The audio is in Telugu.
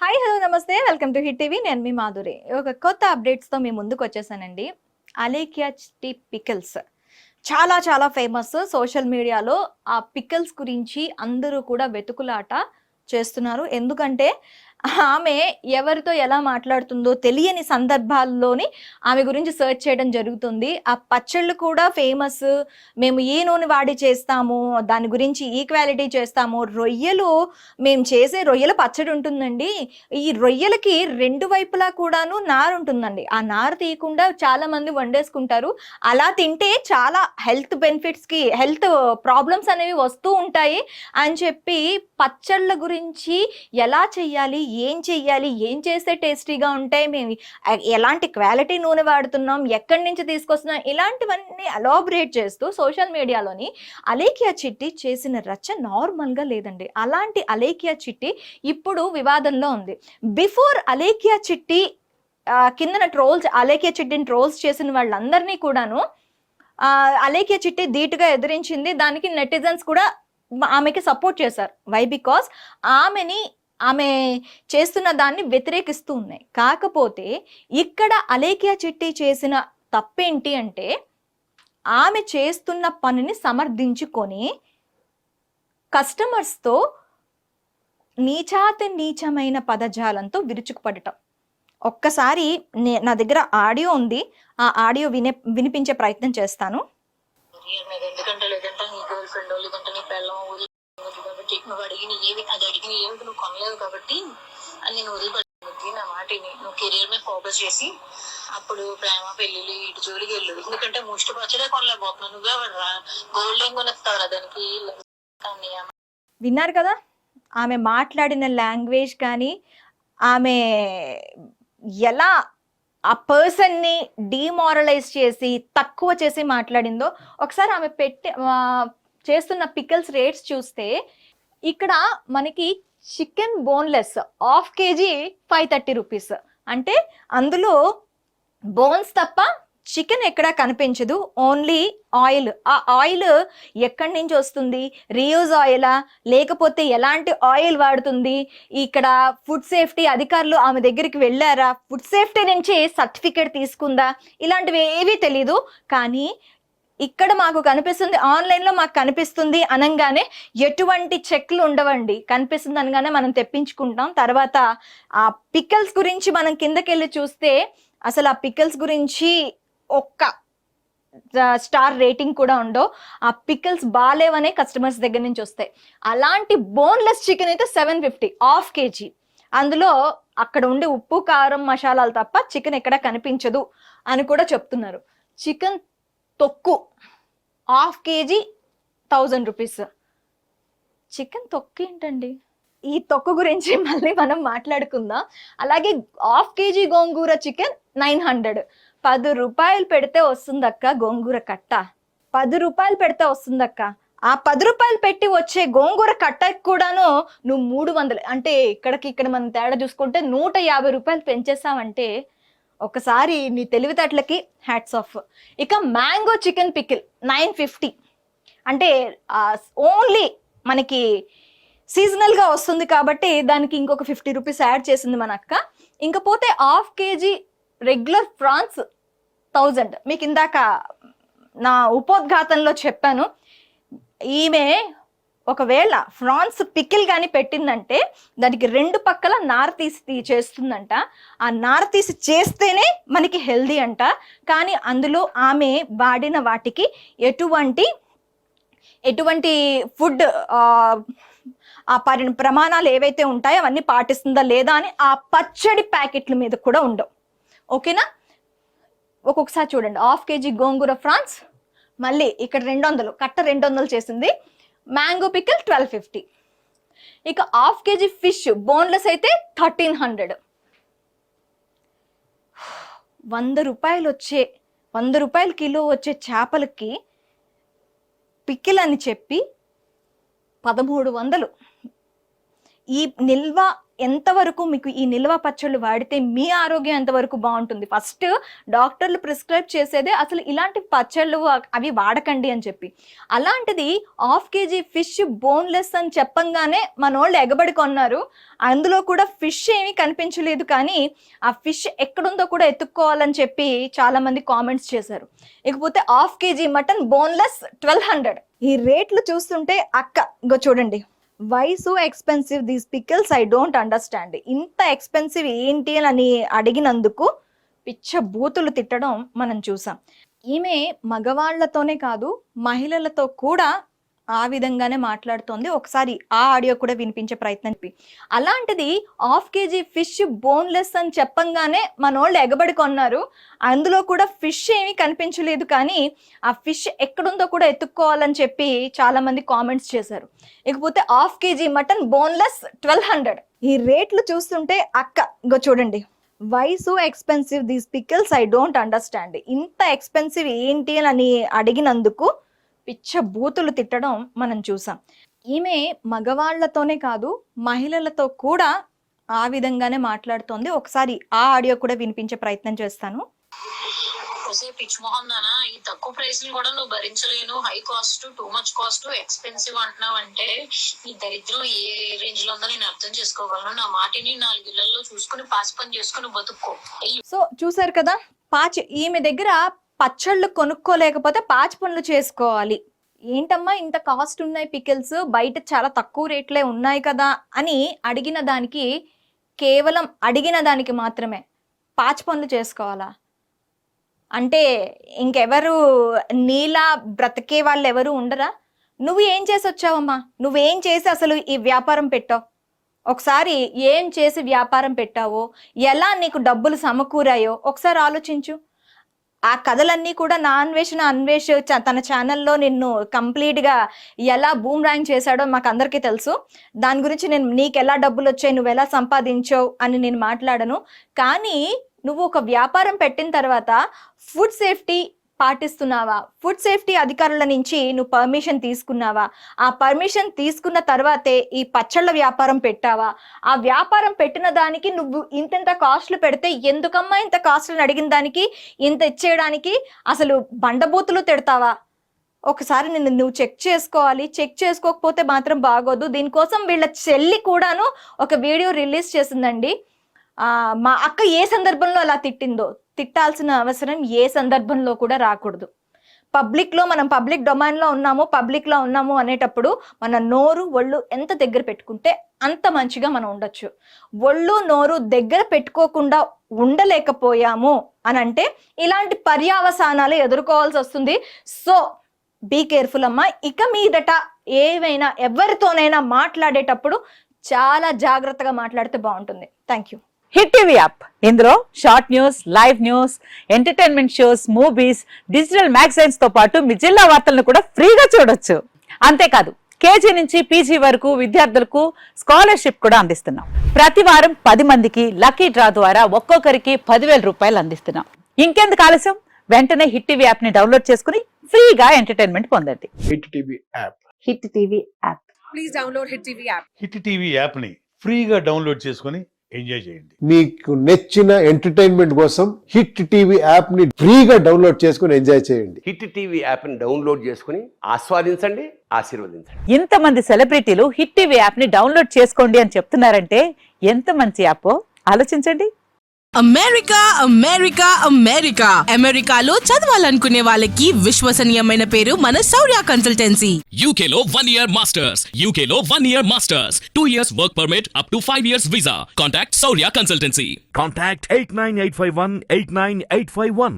హాయ్ హలో నమస్తే వెల్కమ్ టు హిట్ టీవీ. నేను మీ మాధురి. ఒక కొత్త అప్డేట్స్తో మీ ముందుకు వచ్చేసానండి. అలేఖ్య చిట్టి పికిల్స్ చాలా చాలా ఫేమస్ సోషల్ మీడియాలో. ఆ పికిల్స్ గురించి అందరూ కూడా వెతుకులాట చేస్తున్నారు. ఎందుకంటే ఆమె ఎవరితో ఎలా మాట్లాడుతుందో తెలియని సందర్భాల్లోని ఆమె గురించి సెర్చ్ చేయడం జరుగుతుంది. ఆ పచ్చళ్ళు కూడా ఫేమస్. మేము ఈ నూనె వాడి చేస్తాము, దాని గురించి ఈక్వాలిటీ చేస్తాము. రొయ్యలు మేము చేసే రొయ్యల పచ్చడి ఉంటుందండి. ఈ రొయ్యలకి రెండు వైపులా కూడాను నారు ఉంటుందండి. ఆ నారు తీయకుండా చాలా మంది వండేసుకుంటారు. అలా తింటే చాలా హెల్త్ ప్రాబ్లమ్స్ అనేవి వస్తూ ఉంటాయి అని చెప్పి పచ్చళ్ళ గురించి ఎలా చెయ్యాలి, ఏం చేస్తే టేస్టీగా ఉంటాయి, మేము ఎలాంటి క్వాలిటీ నూనె వాడుతున్నాం, ఎక్కడి నుంచి తీసుకొస్తున్నాం, ఇలాంటివన్నీ అలాబరేట్ చేస్తూ సోషల్ మీడియాలోని అలేఖ్య చిట్టి చేసిన రచ్చ నార్మల్గా లేదండి. అలాంటి అలేఖ్య చిట్టి ఇప్పుడు వివాదంలో ఉంది. బిఫోర్ అలేఖ్య చిట్టి కిందన అలేఖ్య చిట్టిని ట్రోల్స్ చేసిన వాళ్ళందరినీ కూడాను అలేఖ్య చిట్టి ధీటుగా ఎదిరించింది. దానికి నెటిజన్స్ కూడా ఆమెకి సపోర్ట్ చేశారు. వై? బికాస్ ఆమె చేస్తున్న దాన్ని వ్యతిరేకిస్తూ ఉన్నాయి. కాకపోతే ఇక్కడ అలేఖ్య చిట్టి చేసిన తప్పేంటి అంటే, ఆమె చేస్తున్న పనిని సమర్థించుకొని కస్టమర్స్తో నీచమైన పదజాలంతో విరుచుకుపడటం. ఒక్కసారి నా దగ్గర ఆడియో ఉంది, ఆ ఆడియో వినిపించే ప్రయత్నం చేస్తాను. ఎందుకంటే లేదంటే నీ గర్ల్ ఫ్రెండ్ లేదంటే నీ పిల్లం కాబట్టి నువ్వు అడిగిన ఏమి నువ్వు కొనలేవు కాబట్టి అని నేను వదిలిపెట్టి నా మాటిని నువ్వు కెరీర్ మీద ఫోకస్ చేసి అప్పుడు ప్రేమ పెళ్లి ఇటు జోలికి వెళ్ళు. ఎందుకంటే ముష్టి పచ్చడే కొనలేకపోతున్నావు. నువ్వే గోల్డ్ ఏం కొనేస్తావురా దానికి. విన్నారు కదా ఆమె మాట్లాడిన లాంగ్వేజ్ కానీ, ఆమె ఎలా ఆ పర్సన్ని డిమారలైజ్ చేసి తక్కువ చేసి మాట్లాడిందో ఒకసారి ఆమె చేస్తున్న పికిల్స్ రేట్స్ చూస్తే, ఇక్కడ మనకి chicken boneless half KG 530 rupees. అంటే అందులో బోన్స్ తప్ప చికెన్ ఎక్కడా కనిపించదు, ఓన్లీ ఆయిల్. ఆ ఆయిల్ ఎక్కడి నుంచి వస్తుంది? రీయూజ్ ఆయిలా, లేకపోతే ఎలాంటి ఆయిల్ వాడుతుంది? ఇక్కడ ఫుడ్ సేఫ్టీ అధికారులు ఆమె దగ్గరికి వెళ్ళారా? ఫుడ్ సేఫ్టీ నుంచి సర్టిఫికేట్ తీసుకుందా? ఇలాంటివి ఏవీ తెలీదు. కానీ ఇక్కడ మాకు కనిపిస్తుంది, ఆన్లైన్లో మాకు కనిపిస్తుంది అనగానే ఎటువంటి చెక్లు ఉండవండి. కనిపిస్తుంది అనగానే మనం తెప్పించుకుంటాం. తర్వాత ఆ పికల్స్ గురించి మనం కిందకెళ్ళి చూస్తే అసలు ఆ పికల్స్ గురించి ఒక్క స్టార్ రేటింగ్ కూడా ఉండవు. ఆ పికల్స్ బాగాలేవనే కస్టమర్స్ దగ్గర నుంచి వస్తాయి. అలాంటి బోన్లెస్ చికెన్ అయితే 750 హాఫ్ కేజీ. అందులో అక్కడ ఉండే ఉప్పు కారం మసాలాలు తప్ప చికెన్ ఎక్కడ కనిపించదు అని కూడా చెప్తున్నారు. చికెన్ తొక్కు హాఫ్ కేజీ 1000 రూపీస్. చికెన్ తొక్కు ఏంటండి? ఈ తొక్కు గురించి మళ్ళీ మనం మాట్లాడుకుందాం. అలాగే హాఫ్ కేజీ గోంగూర చికెన్ 900. 10 రూపాయలు పెడితే వస్తుందక్క గోంగూర కట్ట. 10 రూపాయలు పెడితే వస్తుందక్క. ఆ 10 రూపాయలు పెట్టి వచ్చే గోంగూర కట్టకి కూడాను నువ్వు 300, అంటే ఇక్కడ మనం తేడా చూసుకుంటే 150 రూపాయలు పెంచేసావంటే ఒకసారి నీ తెలివితేటలకి హ్యాట్స్ ఆఫ్. ఇక మ్యాంగో చికెన్ పికిల్ 950. అంటే ఓన్లీ మనకి సీజనల్గా వస్తుంది కాబట్టి దానికి ఇంకొక 50 రూపీస్ యాడ్ చేసింది మన అక్క. ఇంకపోతే హాఫ్ కేజీ రెగ్యులర్ ఫ్రాన్స్ 1000. మీకు ఇందాక నా ఉపోద్ఘాతంలో చెప్పాను, ఈమె ఒకవేళ ఫ్రాన్స్ పికిల్ కానీ పెట్టిందంటే దానికి రెండు పక్కల నార తీసి చేస్తుందంట. ఆ నార తీసి చేస్తేనే మనకి హెల్దీ అంట. కానీ అందులో ఆమె వాడిన వాటికి ఎటువంటి ఫుడ్ ఆ ప్రమాణాలు ఏవైతే ఉంటాయో అవన్నీ పాటిస్తుందా లేదా అని ఆ పచ్చడి ప్యాకెట్ల మీద కూడా ఉండవు. ఓకేనా? ఒక్కొక్కసారి చూడండి, హాఫ్ కేజీ గోంగూర ఫ్రాన్స్, మళ్ళీ ఇక్కడ 200 కట్ట 200 చేసింది. Mango pickle 1250. ఇక హాఫ్ కేజీ ఫిష్ బోన్లెస్ అయితే 1300. 100 రూపాయలు కిలో వచ్చే చేపలకి పికిల్ అని చెప్పి 1300. ఈ నిల్వ ఎంతవరకు మీకు ఈ నిల్వ పచ్చళ్ళు వాడితే మీ ఆరోగ్యం ఎంతవరకు బాగుంటుంది? ఫస్ట్ డాక్టర్లు ప్రిస్క్రైబ్ చేసేదే అసలు ఇలాంటి పచ్చళ్ళు అవి వాడకండి అని చెప్పి. అలాంటిది 1/2 kg ఫిష్ బోన్లెస్ అని చెప్పంగానే మనోళ్ళు ఎగబడి కొన్నారు. అందులో కూడా ఫిష్ ఏమీ కనిపించలేదు, కానీ ఆ ఫిష్ ఎక్కడుందో కూడా ఎత్తుక్కోవాలని చెప్పి చాలా మంది కామెంట్స్ చేశారు. ఇకపోతే 1/2 kg మటన్ బోన్లెస్ 1200. ఈ రేట్లు చూస్తుంటే ఇంకో చూడండి, why so expensive these pickles, I don't understand. ఇంత ఎక్స్పెన్సివ్ ఏంటి అని అడిగినందుకు పిచ్చ బూతులు తిట్టడం మనం చూసాం. ఈమె మగవాళ్లతోనే కాదు మహిళలతో కూడా ఆ విధంగానే మాట్లాడుతోంది. ఒకసారి ఆ ఆడియో కూడా వినిపించే ప్రయత్నం. అలాంటిది 1/2 kg ఫిష్ బోన్లెస్ అని చెప్పంగానే మనోళ్ళు ఎగబడి కొన్నారు. అందులో కూడా ఫిష్ ఏమీ కనిపించలేదు, కానీ ఆ ఫిష్ ఎక్కడుందో కూడా ఎత్తుక్కోవాలని చెప్పి చాలా మంది కామెంట్స్ చేశారు. ఇకపోతే 1/2 kg మటన్ బోన్లెస్ 1200. ఈ రేట్లు చూస్తుంటే ఇంకో చూడండి, why so expensive these pickles, I don't understand. ఇంత ఎక్స్పెన్సివ్ ఏంటి అని అడిగినందుకు పిచ్చ బూతులు తిట్టడం మనం చూసాం. ఈమె మగవాళ్లతోనే కాదు మహిళలతో కూడా ఆ విధంగానే మాట్లాడుతోంది. ఒకసారి ఆ ఆడియో కూడా వినిపించే ప్రయత్నం చేస్తాను. పిచ్ మొహం నానా, ఈ తక్కువ ప్రైస్ కూడా నువ్వు భరించలేను, high cost, too much cost, expensive అంటున్నావు అంటే ఈ దరిద్రం ఏ రేంజ్ లో ఉందో నేను అర్థం చేసుకోగలను. నా మాటిని 4 ఇళ్లలో చూసుకుని పాసి పని చేసుకుని బతుక్కో. సో చూసారు కదా, ఈమె దగ్గర పచ్చళ్ళు కొనుక్కోలేకపోతే పాచి పనులు చేసుకోవాలి. ఏంటమ్మా ఇంత కాస్ట్ ఉన్నాయి పికిల్స్, బయట చాలా తక్కువ రేట్లే ఉన్నాయి కదా అని అడిగిన దానికి, కేవలం అడిగిన దానికి మాత్రమే పాచి పనులు చేసుకోవాలా? అంటే ఇంకెవరు నీలా బ్రతికే వాళ్ళు ఎవరు ఉండరా? నువ్వు ఏం చేసి వచ్చావమ్మా? నువ్వేం చేసి అసలు ఈ వ్యాపారం పెట్టావు? ఒకసారి ఏం చేసి వ్యాపారం పెట్టావో, ఎలా నీకు డబ్బులు సమకూరాయో ఒకసారి ఆలోచించు. ఆ కథలన్నీ కూడా నా అన్వేష్ తన ఛానల్లో నిన్ను కంప్లీట్గా ఎలా బూమ్ ర్యాంక్ చేశాడో మాకు అందరికీ తెలుసు. దాని గురించి నేను నీకు ఎలా డబ్బులు వచ్చాయి, నువ్వు ఎలా సంపాదించావు అని నేను మాట్లాడను. కానీ నువ్వు ఒక వ్యాపారం పెట్టిన తర్వాత ఫుడ్ సేఫ్టీ పాటిస్తున్నావా? ఫుడ్ సేఫ్టీ అధికారుల నుంచి నువ్వు పర్మిషన్ తీసుకున్నావా? ఆ పర్మిషన్ తీసుకున్న తర్వాతే ఈ పచ్చళ్ళ వ్యాపారం పెట్టావా? ఆ వ్యాపారం పెట్టిన దానికి నువ్వు ఇంత కాస్ట్లు పెడితే ఎందుకమ్మా ఇంత కాస్ట్లను అడిగిన దానికి ఇంత ఇచ్చేయడానికి అసలు బండబూతులు తిడతావా? ఒకసారి నువ్వు చెక్ చేసుకోవాలి. చెక్ చేసుకోకపోతే మాత్రం బాగోదు. దీనికోసం వీళ్ళ చెల్లి కూడాను ఒక వీడియో రిలీజ్ చేసిందండి. మా అక్క ఏ సందర్భంలో అలా తిట్టిందో, తిట్టాల్సిన అవసరం ఏ సందర్భంలో కూడా రాకూడదు. మనం పబ్లిక్ డొమైన్లో ఉన్నాము అనేటప్పుడు మన నోరు ఒళ్ళు ఎంత దగ్గర పెట్టుకుంటే అంత మంచిగా మనం ఉండొచ్చు. ఒళ్ళు నోరు దగ్గర పెట్టుకోకుండా ఉండలేకపోయాము అని అంటే ఇలాంటి పర్యావసానాలు ఎదుర్కోవాల్సి వస్తుంది. సో బీ కేర్ఫుల్ అమ్మా. ఇక మీదట ఏవైనా ఎవరితోనైనా మాట్లాడేటప్పుడు చాలా జాగ్రత్తగా మాట్లాడితే బాగుంటుంది. Thank you. Hit TV app, ఇందులో short news, live news, entertainment shows, movies, digital magazines తో పాటు మీ జిల్లా వార్తలను కూడా ఫ్రీగా చూడొచ్చు. అంతేకాదు కేజీ నుంచి పీజీ వరకు విద్యార్థులకు స్కాలర్షిప్ కూడా అందిస్తున్నాం. ప్రతి వారం 10 మందికి లక్కీ డ్రా ద్వారా ఒక్కొక్కరికి 10,000 రూపాయలు అందిస్తున్నాం. ఇంకెందుకు ఆలస్యం, వెంటనే హిట్ టీవీ యాప్ ని డౌన్లోడ్ చేసుకుని ఫ్రీగా ఎంటర్టైన్మెంట్ పొందండి. Hit TV app. Hit TV app. Please download hit TV app. Hit TV app ని ఫ్రీగా డౌన్లోడ్ చేసుకొని ఎంజాయ్ చేయండి. మీకు నచ్చిన ఎంటర్టైన్మెంట్ కోసం హిట్ టీవీ యాప్ ని ఫ్రీగా డౌన్లోడ్ చేసుకుని ఎంజాయ్ చేయండి. హిట్ టీవీ యాప్ ని డౌన్లోడ్ చేసుకుని ఆస్వాదించండి, ఆశీర్వదించండి. ఇంతమంది సెలబ్రిటీలు హిట్ టీవీ యాప్ ని డౌన్లోడ్ చేసుకోండి అని చెప్తున్నారంటే ఎంత మంచి యాప్ ఆలోచించండి. అమెరికా అమెరికా అమెరికా అమెరికాలో చదవాలనుకునే వాళ్ళకి విశ్వసనీయమైన పేరు మన శౌర్య కన్సల్టెన్సీ. UK లో 1 year masters. UK లో 1 year masters. 2 years work permit up to 5 years visa. Contact Saurya Consultancy. Contact 89851 89851.